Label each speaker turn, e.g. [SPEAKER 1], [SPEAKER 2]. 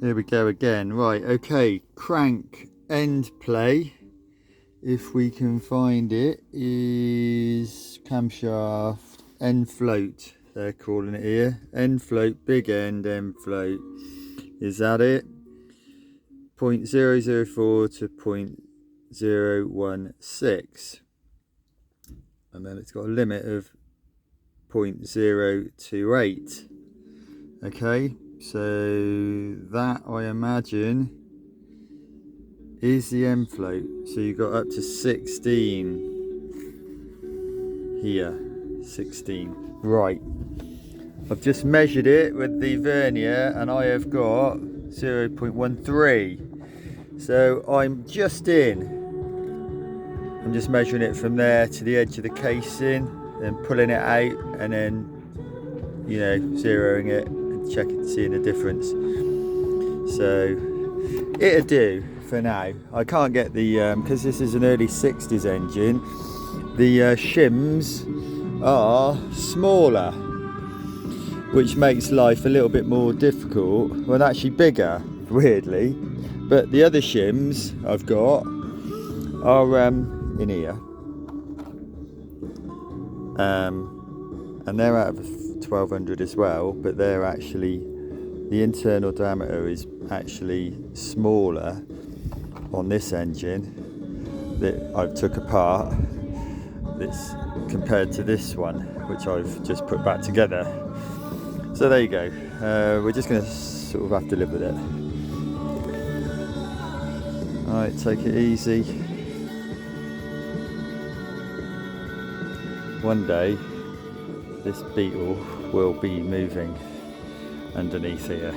[SPEAKER 1] Here we go again. Right, okay, crank end play, if we can find it, is camshaft end float, they're calling it here. End float, big end float. Is that it? 0.004 to 0.016. And then it's got a limit of 0.028. Okay, so that, I imagine, is the end float. So you've got up to 16 here. 16. Right. I've just measured it with the vernier and I have got 0.13. So I'm just measuring it from there to the edge of the casing, then pulling it out and then, you know, zeroing it and checking, seeing the difference. So it'll do for now. I can't get the, because this is an early 60s engine, the shims are smaller, which makes life a little bit more difficult. Well, actually bigger, weirdly, but the other shims I've got are in here, and they're out of 1200 as well, but they're actually, the internal diameter is actually smaller on this engine that I've took apart, this compared to this one, which I've just put back together. So there you go. We're just going to sort of have to live with it. Alright, take it easy. One day this Beetle will be moving underneath here.